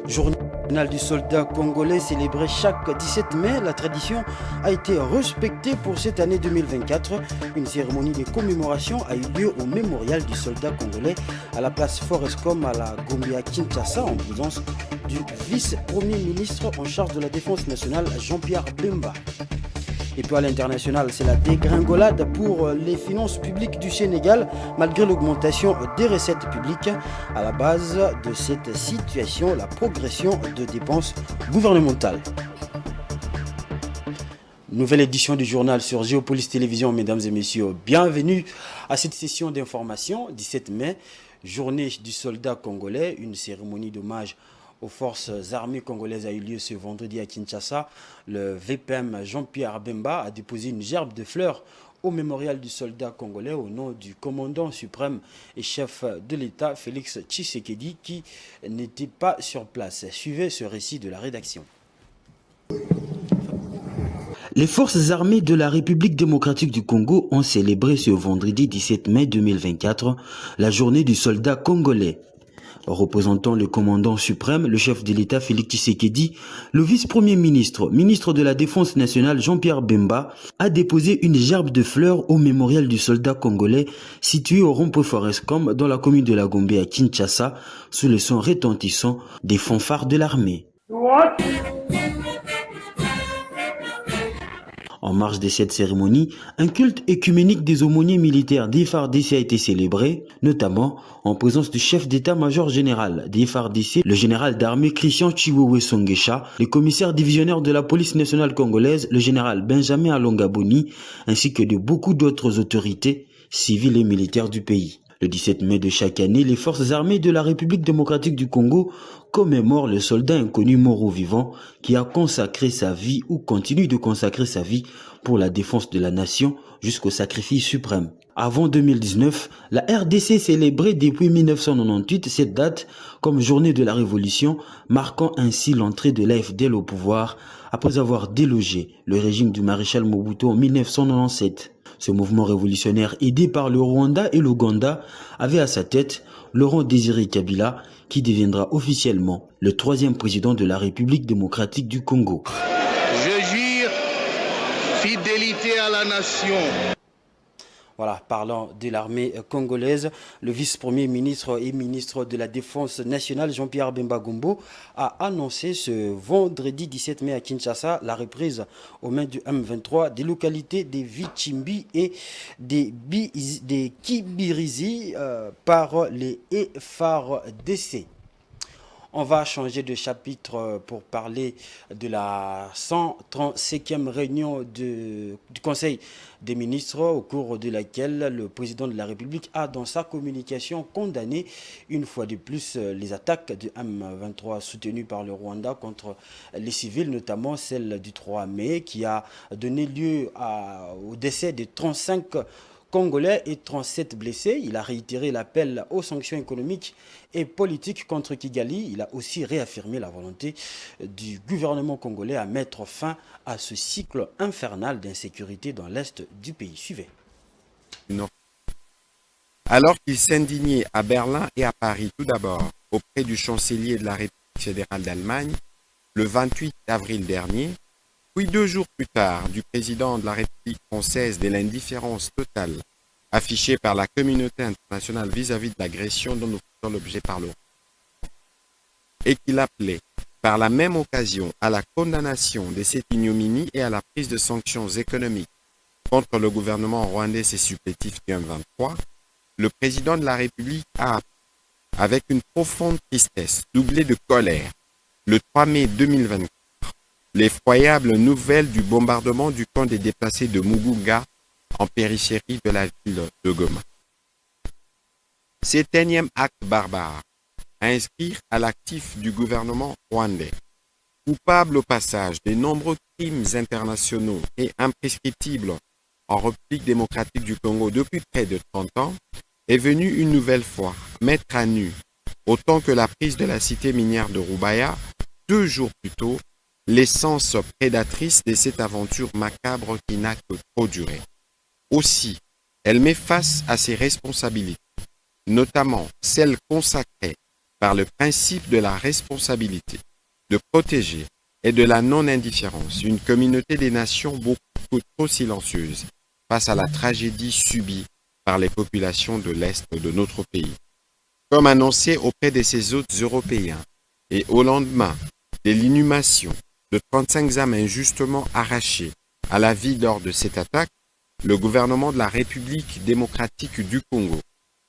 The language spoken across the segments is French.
Journée nationale du soldat congolais célébrée chaque 17 mai, la tradition a été respectée pour cette année 2024. Une cérémonie de commémoration a eu lieu au mémorial du soldat congolais à la place Forescom à la Gombe à Kinshasa en présence du vice-premier ministre en charge de la défense nationale Jean-Pierre Bemba. Et puis à l'international, c'est la dégringolade pour les finances publiques du Sénégal, malgré l'augmentation des recettes publiques. À la base de cette situation, la progression de dépenses gouvernementales. Nouvelle édition du journal sur Géopolis Télévision, mesdames et messieurs. Bienvenue à cette session d'information, 17 mai, journée du soldat congolais, une cérémonie d'hommage aux forces armées congolaises a eu lieu ce vendredi à Kinshasa. Le VPM Jean-Pierre Bemba a déposé une gerbe de fleurs au mémorial du soldat congolais au nom du commandant suprême et chef de l'État Félix Tshisekedi qui n'était pas sur place. Suivez ce récit de la rédaction. Les forces armées de la République démocratique du Congo ont célébré ce vendredi 17 mai 2024 la journée du soldat congolais. Représentant le commandant suprême, le chef de l'État Félix Tshisekedi, le vice-premier ministre, ministre de la Défense nationale Jean-Pierre Bemba, a déposé une gerbe de fleurs au mémorial du soldat congolais situé au rond-point Forescom dans la commune de la Gombe à Kinshasa, sous le son retentissant des fanfares de l'armée. En marge de cette cérémonie, un culte œcuménique des aumôniers militaires des FARDC a été célébré, notamment en présence du chef d'état-major général des FARDC, le général d'armée Christian Chiwewe Songesha, le commissaire divisionnaire de la police nationale congolaise, le général Benjamin Alonga Boni, ainsi que de beaucoup d'autres autorités civiles et militaires du pays. Le 17 mai de chaque année, les forces armées de la République démocratique du Congo commémorent le soldat inconnu mort ou vivant qui a consacré sa vie ou continue de consacrer sa vie pour la défense de la nation jusqu'au sacrifice suprême. Avant 2019, la RDC célébrait depuis 1998 cette date comme journée de la Révolution, marquant ainsi l'entrée de l'AFDL au pouvoir après avoir délogé le régime du maréchal Mobutu en 1997. Ce mouvement révolutionnaire, aidé par le Rwanda et l'Ouganda, avait à sa tête Laurent Désiré Kabila, qui deviendra officiellement le 3e président de la République démocratique du Congo. Je jure fidélité à la nation. Voilà, parlant de l'armée congolaise, le vice-premier ministre et ministre de la Défense nationale Jean-Pierre Bemba Gombo a annoncé ce vendredi 17 mai à Kinshasa la reprise aux mains du M23 des localités des Vichimbi et des Kibirizi par les FARDC. On va changer de chapitre pour parler de la 135e réunion du Conseil des ministres au cours de laquelle le président de la République a dans sa communication condamné une fois de plus les attaques du M23 soutenues par le Rwanda contre les civils, notamment celle du 3 mai qui a donné lieu au décès de 35 Congolais et 37 blessés. Il a réitéré l'appel aux sanctions économiques et politiques contre Kigali. Il a aussi réaffirmé la volonté du gouvernement congolais à mettre fin à ce cycle infernal d'insécurité dans l'est du pays. Suivez. Non. Alors qu'il s'indignait à Berlin et à Paris tout d'abord auprès du chancelier de la République fédérale d'Allemagne le 28 avril dernier, puis 2 jours plus tard du président de la République française de l'indifférence totale affichée par la communauté internationale vis-à-vis de l'agression dont nous faisons l'objet par l'Europe, et qu'il appelait par la même occasion à la condamnation de cette ignominie et à la prise de sanctions économiques contre le gouvernement rwandais et ses supplétifs du M23, le président de la République a, avec une profonde tristesse doublée de colère, le 3 mai 2024, l'effroyable nouvelle du bombardement du camp des déplacés de Mugunga en périphérie de la ville de Goma. Cet énième acte barbare à inscrire à l'actif du gouvernement rwandais, coupable au passage des nombreux crimes internationaux et imprescriptibles en République démocratique du Congo depuis près de 30 ans, est venu une nouvelle fois mettre à nu, autant que la prise de la cité minière de Rubaya 2 jours plus tôt, l'essence prédatrice de cette aventure macabre qui n'a que trop duré. Aussi, elle met face à ses responsabilités, notamment celles consacrées par le principe de la responsabilité, de protéger et de la non-indifférence une communauté des nations beaucoup trop silencieuse face à la tragédie subie par les populations de l'Est de notre pays. Comme annoncé auprès de ses hôtes européens et au lendemain de l'inhumation de 35 âmes injustement arrachées à la vie lors de cette attaque, le gouvernement de la République démocratique du Congo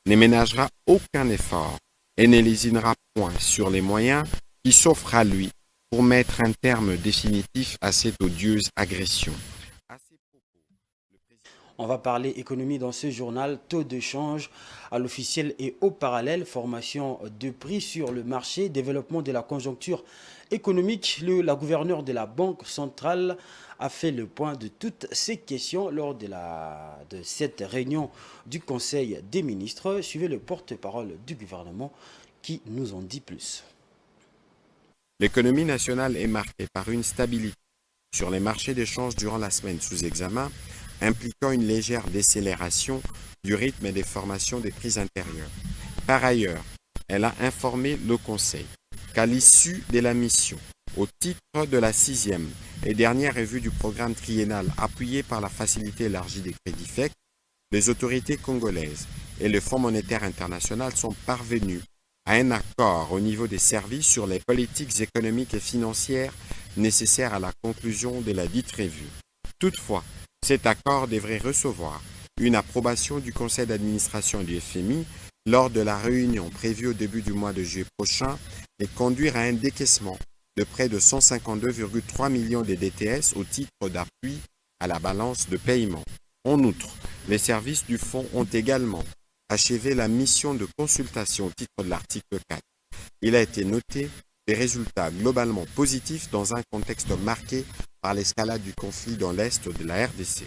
ne ménagera aucun effort et ne lésinera point sur les moyens qui s'offrent à lui pour mettre un terme définitif à cette odieuse agression. On va parler économie dans ce journal, taux de change à l'officiel et au parallèle, formation de prix sur le marché, développement de la conjoncture économique. La gouverneure de la Banque centrale a fait le point de toutes ces questions lors de cette réunion du Conseil des ministres. Suivez le porte-parole du gouvernement qui nous en dit plus. L'économie nationale est marquée par une stabilité sur les marchés d'échange durant la semaine sous examen, impliquant une légère décélération du rythme des formations des prix intérieurs. Par ailleurs, elle a informé le Conseil qu'à l'issue de la mission, au titre de la 6e et dernière revue du programme triennal appuyé par la Facilité élargie des crédits FEC, les autorités congolaises et le Fonds monétaire international sont parvenus à un accord au niveau des services sur les politiques économiques et financières nécessaires à la conclusion de la dite revue. Toutefois, cet accord devrait recevoir une approbation du conseil d'administration du FMI lors de la réunion prévue au début du mois de juillet prochain et conduire à un décaissement de près de 152,3 millions de DTS au titre d'appui à la balance de paiement. En outre, les services du fonds ont également achevé la mission de consultation au titre de l'article 4. Il a été noté des résultats globalement positifs dans un contexte marqué par l'escalade du conflit dans l'Est de la RDC.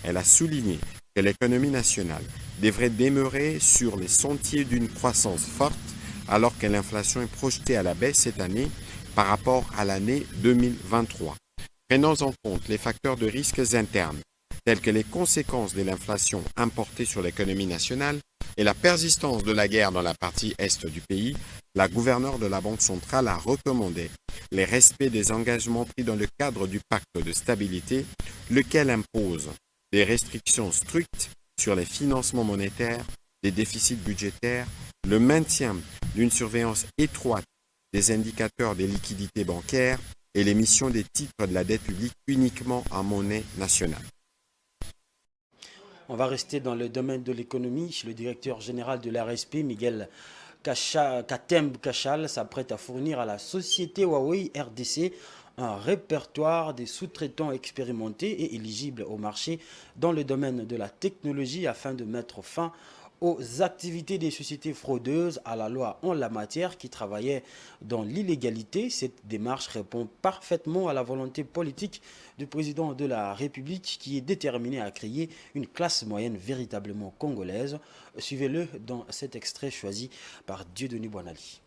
Elle a souligné que l'économie nationale devrait demeurer sur les sentiers d'une croissance forte alors que l'inflation est projetée à la baisse cette année par rapport à l'année 2023. Prenons en compte les facteurs de risques internes, tels que les conséquences de l'inflation importée sur l'économie nationale et la persistance de la guerre dans la partie est du pays, la gouverneure de la Banque centrale a recommandé le respect des engagements pris dans le cadre du pacte de stabilité, lequel impose des restrictions strictes sur les financements monétaires, des déficits budgétaires, le maintien d'une surveillance étroite des indicateurs des liquidités bancaires et l'émission des titres de la dette publique uniquement en monnaie nationale. On va rester dans le domaine de l'économie. Le directeur général de l'ARSP, Miguel Katemb Kachal, s'apprête à fournir à la société Huawei RDC un répertoire des sous-traitants expérimentés et éligibles au marché dans le domaine de la technologie afin de mettre fin aux activités des sociétés fraudeuses à la loi en la matière qui travaillaient dans l'illégalité. Cette démarche répond parfaitement à la volonté politique du président de la République qui est déterminé à créer une classe moyenne véritablement congolaise. Suivez-le dans cet extrait choisi par Dieudonné Boinali.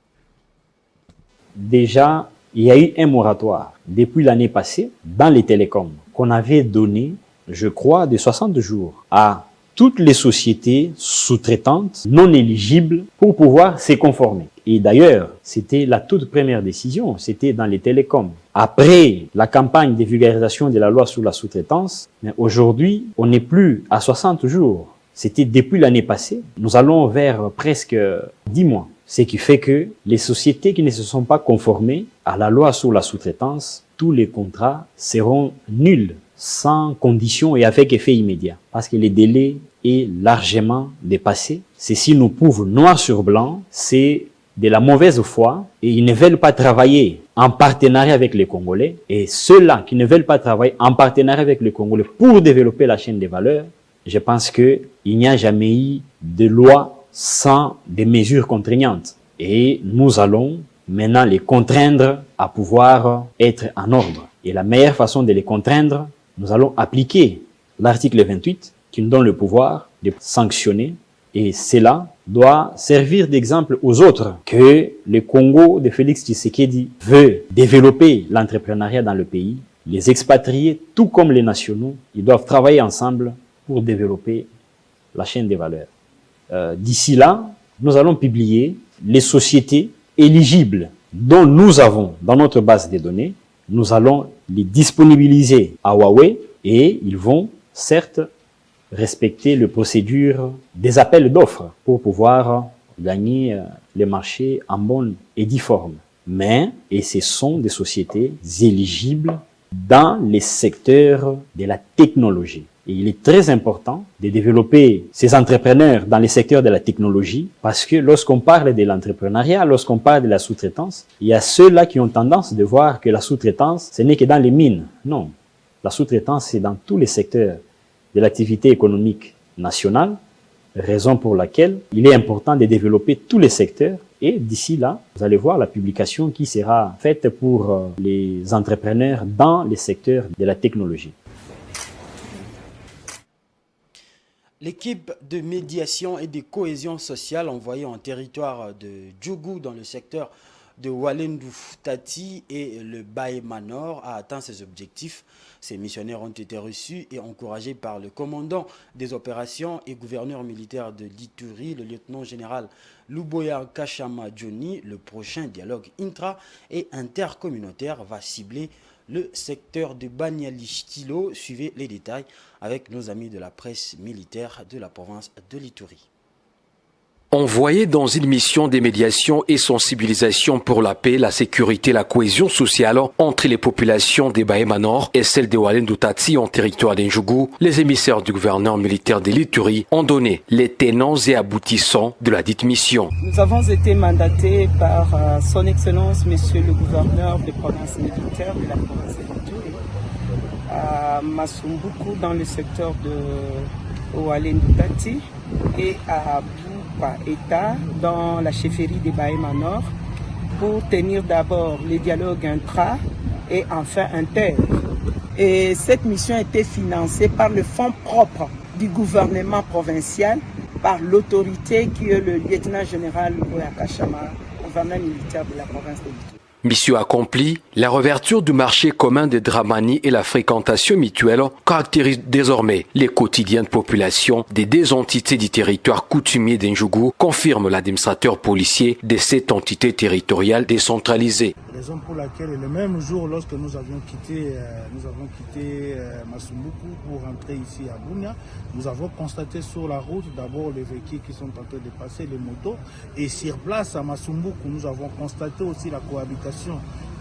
Déjà, il y a eu un moratoire depuis l'année passée dans les télécoms qu'on avait donné, je crois, de 60 jours à toutes les sociétés sous-traitantes non éligibles pour pouvoir s'y conformer. Et d'ailleurs, c'était la toute première décision, c'était dans les télécoms. Après la campagne de vulgarisation de la loi sur la sous-traitance, mais aujourd'hui, on n'est plus à 60 jours. C'était depuis l'année passée. Nous allons vers presque 10 mois. Ce qui fait que les sociétés qui ne se sont pas conformées à la loi sur la sous-traitance, tous les contrats seront nuls, sans condition et avec effet immédiat, parce que le délai est largement dépassé. Ceci nous prouve noir sur blanc, c'est de la mauvaise foi et ils ne veulent pas travailler en partenariat avec les Congolais. Et ceux-là qui ne veulent pas travailler en partenariat avec les Congolais pour développer la chaîne des valeurs, je pense qu'il n'y a jamais eu de loi sans des mesures contraignantes. Et nous allons maintenant les contraindre à pouvoir être en ordre. Et la meilleure façon de les contraindre, nous allons appliquer l'article 28 qui nous donne le pouvoir de sanctionner et cela doit servir d'exemple aux autres que le Congo de Félix Tshisekedi veut développer l'entrepreneuriat dans le pays. Les expatriés, tout comme les nationaux, ils doivent travailler ensemble pour développer la chaîne des valeurs. D'ici là, nous allons publier les sociétés éligibles dont nous avons dans notre base de données, nous allons les disponibiliser à Huawei et ils vont certes respecter les procédures des appels d'offres pour pouvoir gagner les marchés en bonne et due forme. Et ce sont des sociétés éligibles dans les secteurs de la technologie. Et il est très important de développer ces entrepreneurs dans les secteurs de la technologie parce que lorsqu'on parle de l'entrepreneuriat, lorsqu'on parle de la sous-traitance, il y a ceux-là qui ont tendance de voir que la sous-traitance, ce n'est que dans les mines. Non, la sous-traitance, c'est dans tous les secteurs de l'activité économique nationale, raison pour laquelle il est important de développer tous les secteurs. Et d'ici là, vous allez voir la publication qui sera faite pour les entrepreneurs dans les secteurs de la technologie. L'équipe de médiation et de cohésion sociale envoyée en territoire de Djougou dans le secteur de Walendu Tati et le Baïma Nord a atteint ses objectifs. Ces missionnaires ont été reçus et encouragés par le commandant des opérations et gouverneur militaire de l'Ituri, le lieutenant-général Luboya Kachama Johnny. Le prochain dialogue intra- et intercommunautaire va cibler le secteur de Banyali-Stilo. Suivez les détails avec nos amis de la presse militaire de la province de l'Ituri. Envoyé dans une mission de médiation et sensibilisation pour la paix, la sécurité et la cohésion sociale entre les populations des Baïma Nord et celles de Walendu Tati en territoire d'Ndjougou, les émissaires du gouverneur militaire de l'Ituri ont donné les tenants et aboutissants de la dite mission. Nous avons été mandatés par son Excellence, Monsieur le gouverneur des provinces militaires de la province de l'Ituri, à Masumbuku dans le secteur de Walendu Tati et à État dans la chefferie des Baïma Nord pour tenir d'abord les dialogues intra et enfin inter. Et cette mission a été financée par le fonds propre du gouvernement provincial, par l'autorité qui est le lieutenant-général Luboya Kachama, gouverneur militaire de la province de l'Ituri. Mission accomplie, la réouverture du marché commun de Dramani et la fréquentation mutuelle caractérisent désormais les quotidiens de population des deux entités du territoire coutumier d'Ndjougou, confirme l'administrateur policier de cette entité territoriale décentralisée. Raison pour laquelle le même jour, lorsque nous avions quitté Masumbuku pour rentrer ici à Bunia, nous avons constaté sur la route d'abord les véhicules qui sont en train de passer, les motos, et sur place à Masumbuku, nous avons constaté aussi la cohabitation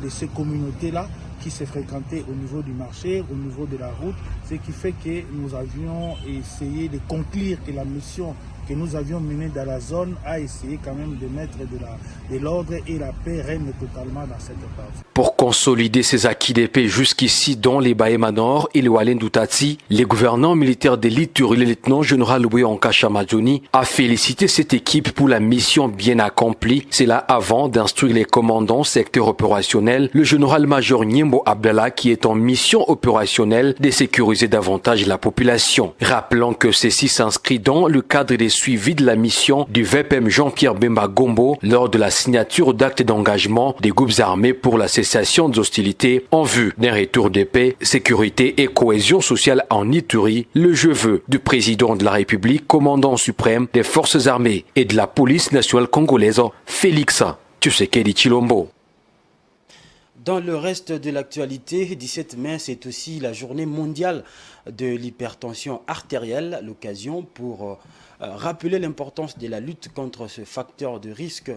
de ces communautés-là qui se fréquentaient au niveau du marché, au niveau de la route, ce qui fait que nous avions essayé de conclure que la mission que nous avions menée dans la zone a essayé quand même de mettre de l'ordre et la paix règne totalement dans cette partie. Pour consolider ces acquis de paix jusqu'ici dans les Baïma Nord et le Walendu Tati, les gouverneurs militaires de l'Ituri, le lieutenant-général Luboya Kachama Johnny, a félicité cette équipe pour la mission bien accomplie. C'est là avant d'instruire les commandants secteur opérationnel, le général-major Nyembo Abdallah qui est en mission opérationnelle de sécuriser davantage la population. Rappelant que ceci s'inscrit dans le cadre des suivis de la mission du VPM Jean-Pierre Bemba Gombo lors de la signature d'actes d'engagement des groupes armés pour la cessation des hostilités en vue d'un retour de paix, sécurité et cohésion sociale en Ituri, le je veux du président de la République, commandant suprême des forces armées et de la police nationale congolaise, Félix Tshisekedi Tshilombo. Dans le reste de l'actualité, 17 mai, c'est aussi la journée mondiale de l'hypertension artérielle, l'occasion pour rappeler l'importance de la lutte contre ce facteur de risque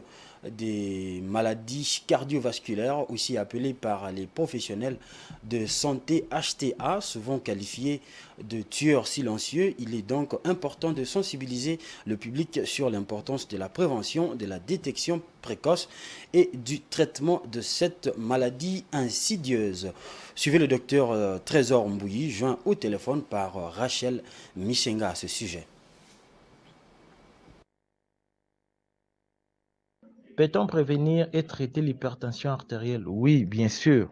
des maladies cardiovasculaires, aussi appelées par les professionnels de santé HTA, souvent qualifiés de tueurs silencieux. Il est donc important de sensibiliser le public sur l'importance de la prévention, de la détection précoce et du traitement de cette maladie insidieuse. Suivez le docteur Trésor Mbouyi, joint au téléphone par Rachel Michenga à ce sujet. Peut-on prévenir et traiter l'hypertension artérielle? Oui, bien sûr.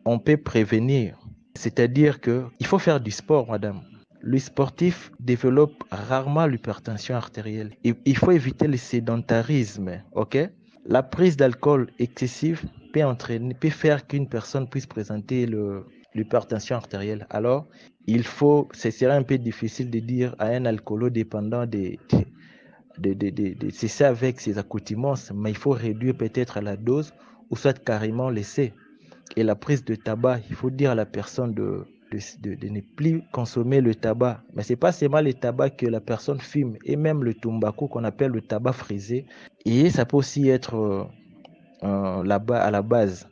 On peut prévenir. C'est-à-dire qu'il faut faire du sport, madame. Le sportif développe rarement l'hypertension artérielle. Il faut éviter le sédentarisme, ok? La prise d'alcool excessive peut faire qu'une personne puisse présenter l'hypertension artérielle. Alors, ce serait un peu difficile de dire à un alcoolodépendant de cesser avec ses accoutumances, mais il faut réduire peut-être la dose ou soit carrément laisser. Et la prise de tabac, il faut dire à la personne de ne plus consommer le tabac. Mais ce n'est pas seulement le tabac que la personne fume, et même le tobacco qu'on appelle le tabac frisé. Et ça peut aussi être là-bas à la base.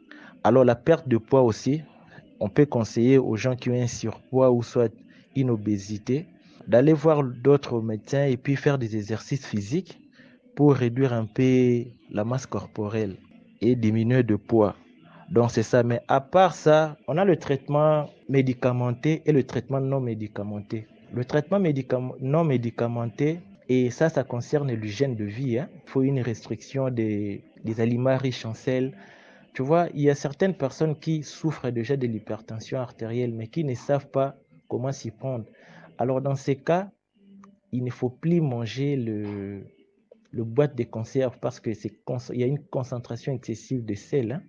Alors la perte de poids aussi, on peut conseiller aux gens qui ont un surpoids ou soit une obésité d'aller voir d'autres médecins et puis faire des exercices physiques pour réduire un peu la masse corporelle et diminuer de poids. Donc c'est ça. Mais à part ça, on a le traitement médicamenté et le traitement non médicamenté. Le traitement non médicamenté, et ça concerne l'hygiène de vie. Il faut une restriction des aliments riches en sel. Tu vois, il y a certaines personnes qui souffrent déjà de l'hypertension artérielle, mais qui ne savent pas comment s'y prendre. Alors dans ces cas, il ne faut plus manger le boîte de conserve parce qu'il y a une concentration excessive de sel.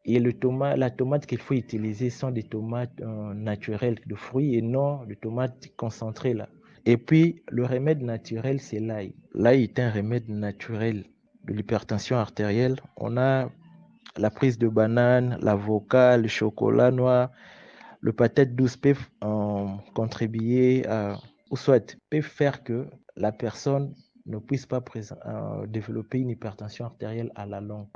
Et la tomate qu'il faut utiliser sont des tomates naturelles de fruits et non des tomates concentrées là. Et puis le remède naturel, c'est l'ail. L'ail est un remède naturel de l'hypertension artérielle. On a la prise de banane, l'avocat, le chocolat noir, le patate douce peuvent contribuer ou soit peuvent faire que la personne ne puisse pas développer une hypertension artérielle à la longue.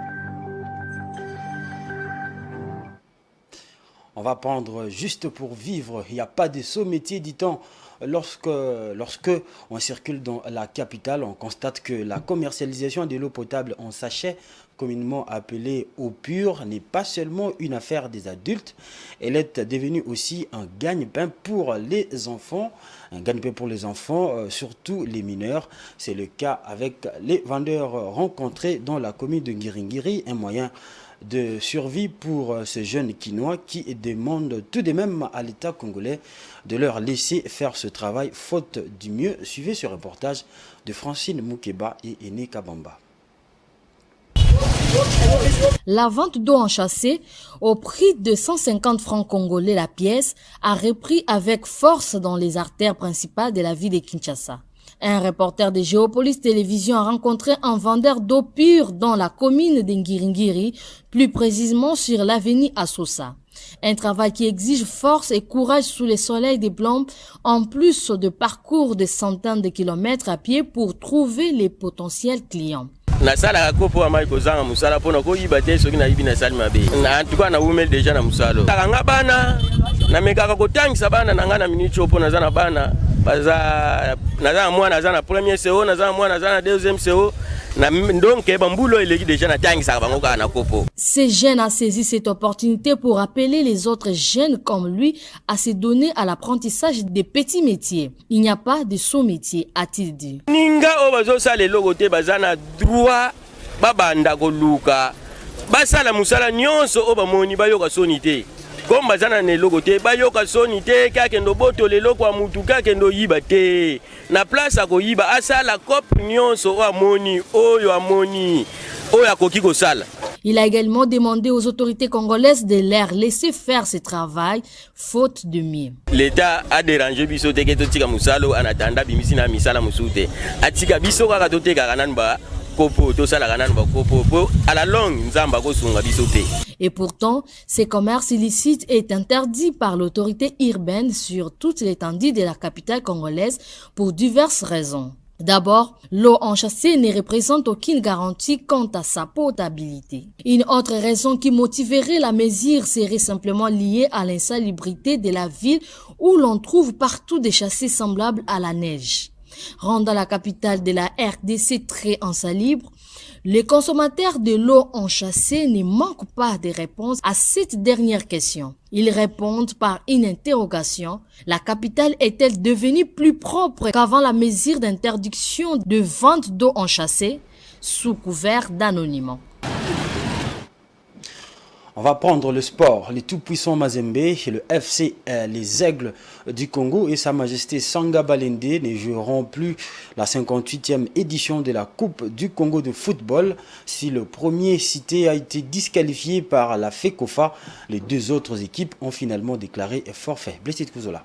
On va prendre juste pour vivre. Il n'y a pas de saut métier, dit-on. Lorsque on circule dans la capitale, on constate que la commercialisation de l'eau potable en sachet, communément appelée eau pure, n'est pas seulement une affaire des adultes. Elle est devenue aussi un gagne-pain pour les enfants. Un gagne-pain pour les enfants, surtout les mineurs. C'est le cas avec les vendeurs rencontrés dans la commune de Ngiringiri, un moyen de survie pour ces jeunes Quinois qui demandent tout de même à l'État congolais de leur laisser faire ce travail faute du mieux. Suivez ce reportage de Francine Moukeba et Ene Kabamba. La vente d'eau enchâssée au prix de 150 francs congolais la pièce a repris avec force dans les artères principales de la ville de Kinshasa. Un reporter de Géopolis Télévision a rencontré un vendeur d'eau pure dans la commune de Ngiringiri, plus précisément sur l'avenue Assosa. Un travail qui exige force et courage sous le soleil des plombs, en plus de parcours de centaines de kilomètres à pied pour trouver les potentiels clients. Nasala kopo amai kozanga musala pona ko yibate soki na yibi na sali mabe na tuka na umel deja na musalo takanga bana na mekaka kotangisa bana nanga na minute opo na zana bana baza na mwana na zana premier CO na zana mwana na zana deuxième CO na donc bambulo eleki deja na tangisa bango ka na kopo. Ces jeunes a saisi cette opportunité pour appeler les autres jeunes comme lui à se donner à l'apprentissage des petits métiers. Il n'y a pas de sous-métier, a-t-il dit. Ninga obazo sale logote bazana droit babanda koluka basala musala nyonso obamoni bayoka sonité comme bazana ne logote bayoka sonité kakendo boto lelo kwa mutu kakendo yiba te na place akoyiba asala cop nyonso amoni oyo amoni oyo akoki kosala. Il a également demandé aux autorités congolaises de leur laisser faire ce travail, faute de mieux. L'État a dérangé biso teke totika musalo anatanda bimisi na misala musute atika biso kaka toteka kananba kopo tosala kananba kopo à la longue nzamba kosunga biso te. Et pourtant, ce commerce illicite est interdit par l'autorité urbaine sur toute l'étendue de la capitale congolaise pour diverses raisons. D'abord, l'eau enchâssée ne représente aucune garantie quant à sa potabilité. Une autre raison qui motiverait la mesure serait simplement liée à l'insalubrité de la ville où l'on trouve partout des châssis semblables à la neige. Rendant la capitale de la RDC très insalubre, les consommateurs de l'eau enchâssée ne manquent pas de réponses à cette dernière question. Ils répondent par une interrogation. La capitale est-elle devenue plus propre qu'avant la mesure d'interdiction de vente d'eau enchâssée sous couvert d'anonymat? On va prendre le sport. Les tout-puissants Mazembe, le FC les Aigles du Congo et Sa Majesté Sanga Balende ne joueront plus la 58e édition de la Coupe du Congo de football. Si le premier cité a été disqualifié par la FECOFA, les deux autres équipes ont finalement déclaré forfait. Blessé de Kouzola.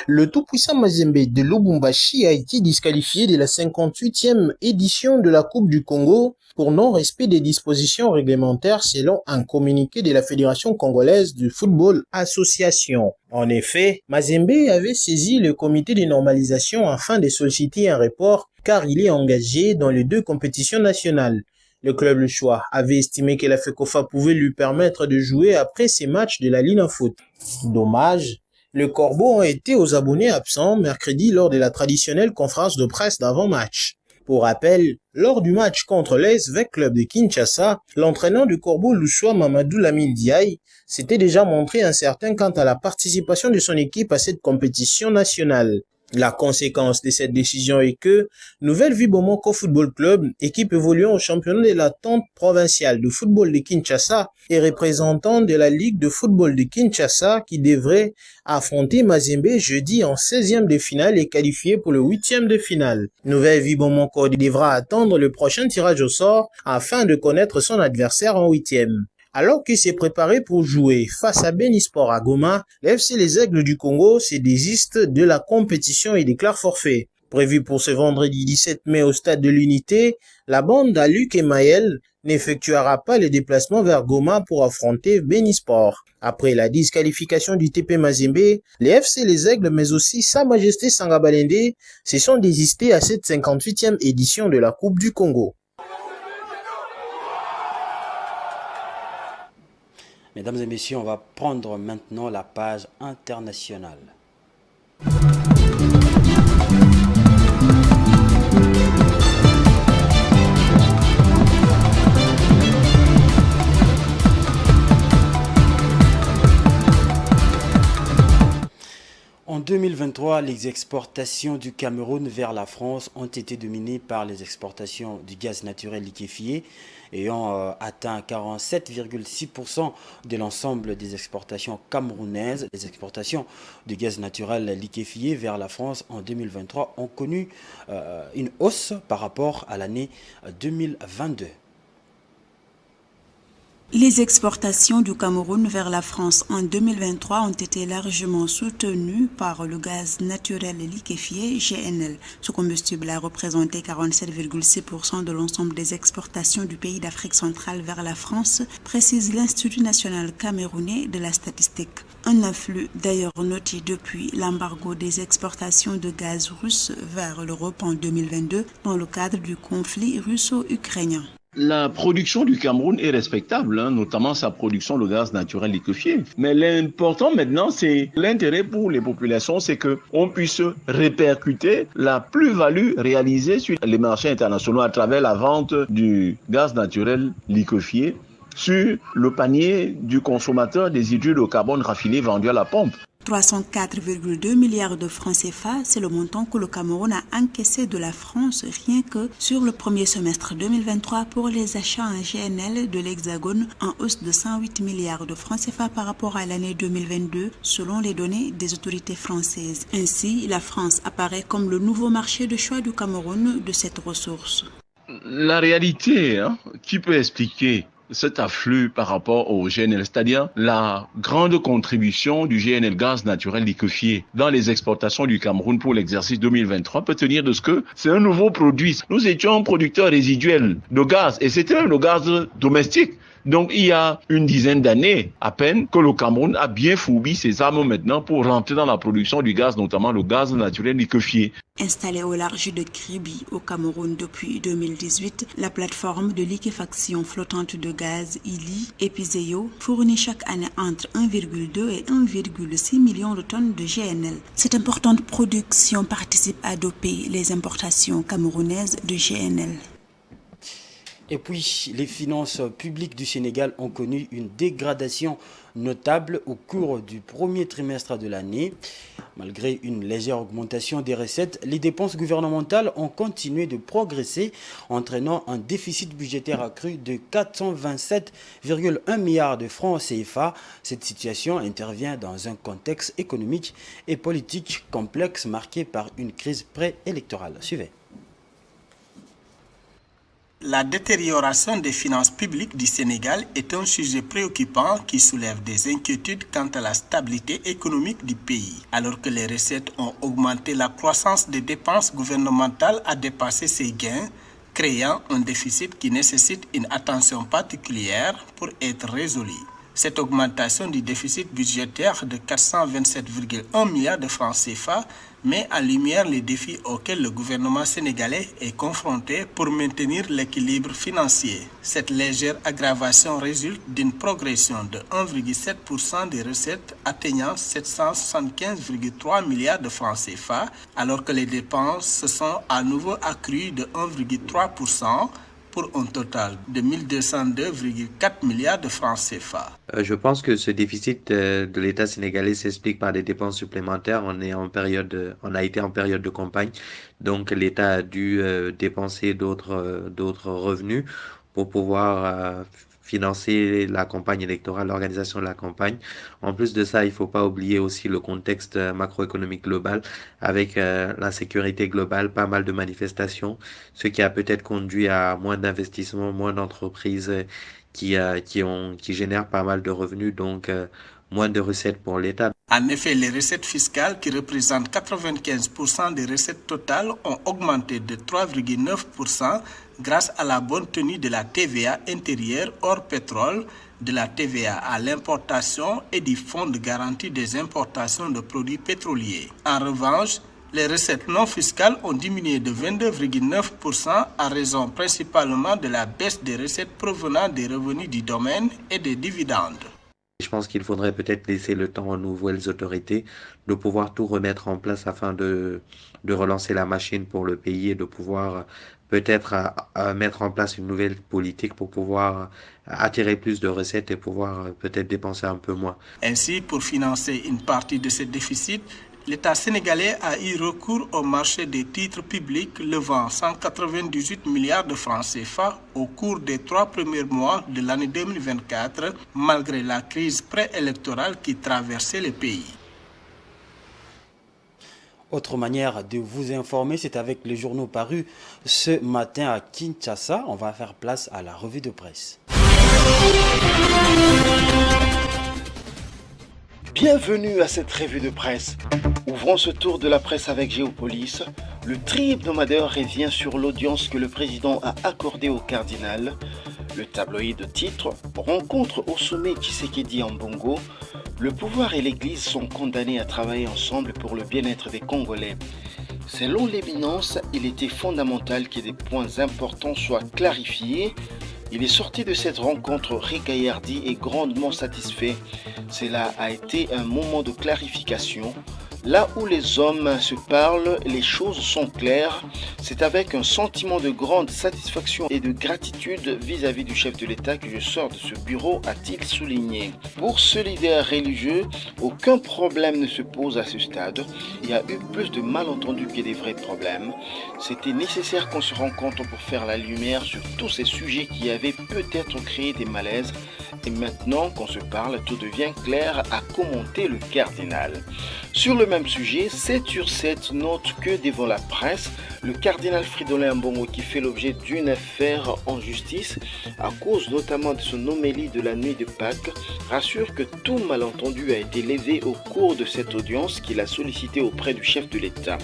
Le tout-puissant Mazembe de Lubumbashi a été disqualifié de la 58e édition de la Coupe du Congo pour non-respect des dispositions réglementaires selon un communiqué de la Fédération congolaise de football association. En effet, Mazembe avait saisi le comité de normalisation afin de solliciter un report car il est engagé dans les 2 compétitions nationales. Le club Le Choix avait estimé que la FECOFA pouvait lui permettre de jouer après ces matchs de la Ligue Foot. Dommage. Les Corbeaux ont été aux abonnés absents mercredi lors de la traditionnelle conférence de presse d'avant-match. Pour rappel, lors du match contre l'Esvec Club de Kinshasa, l'entraîneur du Corbeau Lussois Mamadou Lamine Diaye s'était déjà montré incertain quant à la participation de son équipe à cette compétition nationale. La conséquence de cette décision est que Nouvelle Vie Bomoko Football Club, équipe évoluant au championnat de la tente provinciale de football de Kinshasa et représentant de la Ligue de football de Kinshasa qui devrait affronter Mazembe jeudi en 16e de finale et qualifié pour le 8e de finale. Nouvelle Vie Bomoko devra attendre le prochain tirage au sort afin de connaître son adversaire en 8e. Alors qu'il s'est préparé pour jouer face à Benisport à Goma, l'FC Les Aigles du Congo se désiste de la compétition et déclare forfait. Prévu pour ce vendredi 17 mai au stade de l'Unité, la bande à Luc et Maël n'effectuera pas les déplacements vers Goma pour affronter Benisport. Après la disqualification du TP Mazembe, les FC Les Aigles mais aussi Sa Majesté Sangabalende se sont désistés à cette 58e édition de la Coupe du Congo. Mesdames et messieurs, on va prendre maintenant la page internationale. En 2023, les exportations du Cameroun vers la France ont été dominées par les exportations du gaz naturel liquéfié, ayant atteint 47,6% de l'ensemble des exportations camerounaises. Les exportations de gaz naturel liquéfié vers la France en 2023 ont connu une hausse par rapport à l'année 2022. Les exportations du Cameroun vers la France en 2023 ont été largement soutenues par le gaz naturel liquéfié GNL. Ce combustible a représenté 47,6% de l'ensemble des exportations du pays d'Afrique centrale vers la France, précise l'Institut national camerounais de la statistique. Un afflux d'ailleurs noté depuis l'embargo des exportations de gaz russe vers l'Europe en 2022 dans le cadre du conflit russo-ukrainien. La production du Cameroun est respectable, notamment sa production de gaz naturel liquéfié. Mais l'important maintenant, c'est l'intérêt pour les populations, c'est qu'on puisse répercuter la plus-value réalisée sur les marchés internationaux à travers la vente du gaz naturel liquéfié sur le panier du consommateur des hydrates de carbone raffinés vendus à la pompe. 304,2 milliards de francs CFA, c'est le montant que le Cameroun a encaissé de la France rien que sur le premier semestre 2023 pour les achats en GNL de l'Hexagone, en hausse de 108 milliards de francs CFA par rapport à l'année 2022 selon les données des autorités françaises. Ainsi, la France apparaît comme le nouveau marché de choix du Cameroun de cette ressource. La réalité qui peut expliquer cet afflux par rapport au GNL, c'est-à-dire la grande contribution du GNL gaz naturel liquéfié dans les exportations du Cameroun pour l'exercice 2023 peut tenir de ce que c'est un nouveau produit. Nous étions producteurs résiduels de gaz et c'était même le gaz domestique. Donc il y a une dizaine d'années à peine que le Cameroun a bien fourbi ses armes maintenant pour rentrer dans la production du gaz, notamment le gaz naturel liquéfié. Installée au large de Kribi au Cameroun depuis 2018, la plateforme de liquéfaction flottante de gaz ILI Episeyo fournit chaque année entre 1,2 et 1,6 millions de tonnes de GNL. Cette importante production participe à doper les importations camerounaises de GNL. Et puis, les finances publiques du Sénégal ont connu une dégradation notable au cours du premier trimestre de l'année. Malgré une légère augmentation des recettes, les dépenses gouvernementales ont continué de progresser, entraînant un déficit budgétaire accru de 427,1 milliards de francs CFA. Cette situation intervient dans un contexte économique et politique complexe marqué par une crise préélectorale. Suivez. La détérioration des finances publiques du Sénégal est un sujet préoccupant qui soulève des inquiétudes quant à la stabilité économique du pays. Alors que les recettes ont augmenté, la croissance des dépenses gouvernementales a dépassé ses gains, créant un déficit qui nécessite une attention particulière pour être résolu. Cette augmentation du déficit budgétaire de 427,1 milliards de francs CFA met en lumière les défis auxquels le gouvernement sénégalais est confronté pour maintenir l'équilibre financier. Cette légère aggravation résulte d'une progression de 1,7% des recettes atteignant 775,3 milliards de francs CFA, alors que les dépenses se sont à nouveau accrues de 1,3%. Pour un total de 1202,4 milliards de francs CFA. Je pense que ce déficit de l'État sénégalais s'explique par des dépenses supplémentaires. On a été en période de campagne, donc l'État a dû dépenser d'autres revenus pour pouvoir financer la campagne électorale, l'organisation de la campagne. En plus de ça, il ne faut pas oublier aussi le contexte macroéconomique global avec l'insécurité globale, pas mal de manifestations, ce qui a peut-être conduit à moins d'investissements, moins d'entreprises qui génèrent pas mal de revenus, donc moins de recettes pour l'État. En effet, les recettes fiscales qui représentent 95% des recettes totales ont augmenté de 3,9% grâce à la bonne tenue de la TVA intérieure hors pétrole, de la TVA à l'importation et du fonds de garantie des importations de produits pétroliers. En revanche, les recettes non fiscales ont diminué de 22,9% à raison principalement de la baisse des recettes provenant des revenus du domaine et des dividendes. Je pense qu'il faudrait peut-être laisser le temps aux nouvelles autorités de pouvoir tout remettre en place afin de relancer la machine pour le pays et de pouvoir peut-être mettre en place une nouvelle politique pour pouvoir attirer plus de recettes et pouvoir peut-être dépenser un peu moins. Ainsi, pour financer une partie de ce déficit, l'État sénégalais a eu recours au marché des titres publics levant 198 milliards de francs CFA au cours des 3 premiers mois de l'année 2024, malgré la crise préélectorale qui traversait le pays. Autre manière de vous informer, c'est avec les journaux parus ce matin à Kinshasa. On va faire place à la revue de presse. Bienvenue à cette revue de presse. Ouvrons ce tour de la presse avec Géopolis. Le tri-hebdomadaire revient sur l'audience que le président a accordée au cardinal. Le tabloïd titre « Rencontre au sommet Tshisekedi en Bongo ». Le pouvoir et l'Église sont condamnés à travailler ensemble pour le bien-être des Congolais. Selon l'éminence, il était fondamental que des points importants soient clarifiés. Il est sorti de cette rencontre régaillardi et grandement satisfait. Cela a été un moment de clarification. Là où les hommes se parlent, les choses sont claires. C'est avec un sentiment de grande satisfaction et de gratitude vis-à-vis du chef de l'État que je sors de ce bureau, a-t-il souligné. Pour ce leader religieux, aucun problème ne se pose à ce stade. Il y a eu plus de malentendus que des vrais problèmes. C'était nécessaire qu'on se rencontre pour faire la lumière sur tous ces sujets qui avaient peut-être créé des malaises. Et maintenant qu'on se parle, tout devient clair, a commenté le cardinal. Sur le même sujet, 7/7 note que devant la presse, le cardinal Fridolin Ambongo, qui fait l'objet d'une affaire en justice, à cause notamment de son homélie de la nuit de Pâques, rassure que tout malentendu a été levé au cours de cette audience qu'il a sollicité auprès du chef de l'État.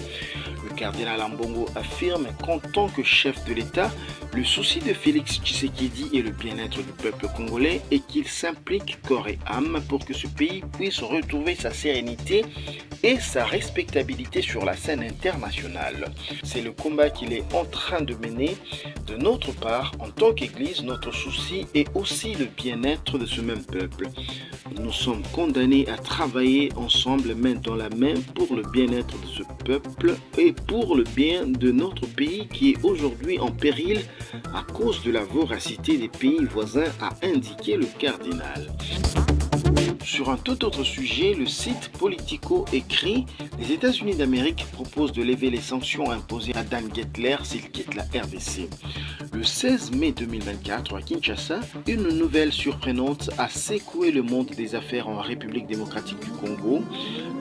Le cardinal Ambongo affirme qu'en tant que chef de l'État, le souci de Félix Tshisekedi est le bien-être du peuple congolais et qu'il s'implique corps et âme pour que ce pays puisse retrouver sa sérénité et sa respectabilité sur la scène internationale. C'est le combat qu'il est en train de mener. De notre part, en tant qu'Église, notre souci est aussi le bien-être de ce même peuple. Nous sommes condamnés à travailler ensemble main dans la main pour le bien-être de ce peuple et pour le bien de notre pays qui est aujourd'hui en péril à cause de la voracité des pays voisins, a indiqué le cardinal. Sur un tout autre sujet, le site Politico écrit « Les États-Unis d'Amérique proposent de lever les sanctions imposées à Dan Gettler s'il quitte la RDC ». Le 16 mai 2024, à Kinshasa, une nouvelle surprenante a secoué le monde des affaires en République démocratique du Congo.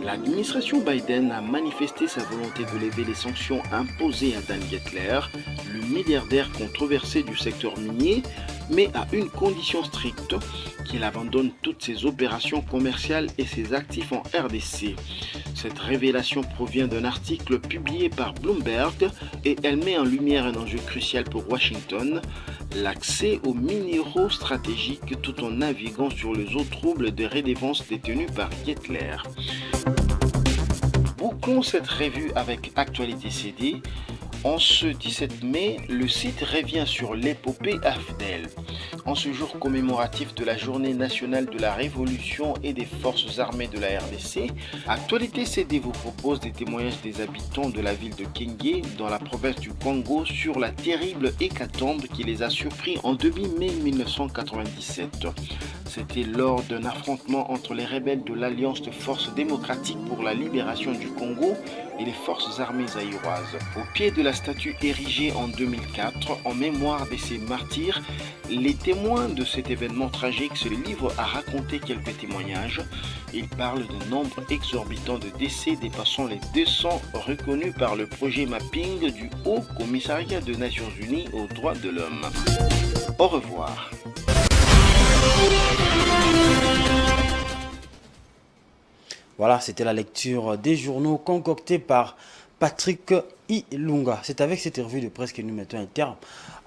L'administration Biden a manifesté sa volonté de lever les sanctions imposées à Dan Gettler, le milliardaire controversé du secteur minier, mais à une condition stricte, qu'il abandonne toutes ses opérations commerciales et ses actifs en RDC. Cette révélation provient d'un article publié par Bloomberg et elle met en lumière un enjeu crucial pour Washington, l'accès aux minéraux stratégiques tout en naviguant sur les eaux troubles des redévances détenues par Gettler. Bouclons cette revue avec Actualité CD. En ce 17 mai, le site revient sur l'épopée AFDEL. En ce jour commémoratif de la Journée nationale de la Révolution et des forces armées de la RDC, Actualité CD vous propose des témoignages des habitants de la ville de Kenge, dans la province du Congo, sur la terrible hécatombe qui les a surpris en demi-mai 1997. C'était lors d'un affrontement entre les rebelles de l'Alliance de forces démocratiques pour la libération du Congo et les forces armées zaïroises. Au pied de la statue érigée en 2004 en mémoire de ces martyrs, les témoins de cet événement tragique se livrent à raconter quelques témoignages. Ils parlent d'un nombre exorbitant de décès dépassant les 200 reconnus par le projet Mapping du Haut Commissariat des Nations Unies aux droits de l'homme. Au revoir. Voilà, c'était la lecture des journaux concoctés par Patrick Ilunga. C'est avec cette revue de presse que nous mettons un terme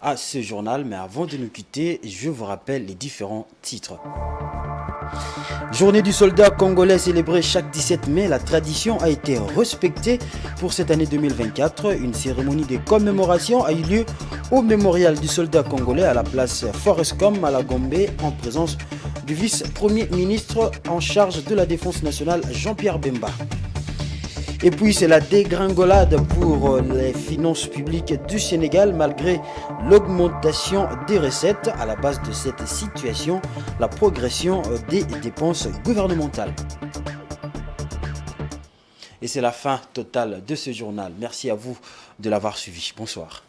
à ce journal. Mais avant de nous quitter, je vous rappelle les différents titres. Journée du soldat congolais célébrée chaque 17 mai, la tradition a été respectée pour cette année 2024. Une cérémonie de commémoration a eu lieu au mémorial du soldat congolais à la place Forescom à la Gombe en présence du vice-premier ministre en charge de la défense nationale Jean-Pierre Bemba. Et puis c'est la dégringolade pour les finances publiques du Sénégal malgré l'augmentation des recettes. À la base de cette situation, la progression des dépenses gouvernementales. Et c'est la fin totale de ce journal. Merci à vous de l'avoir suivi. Bonsoir.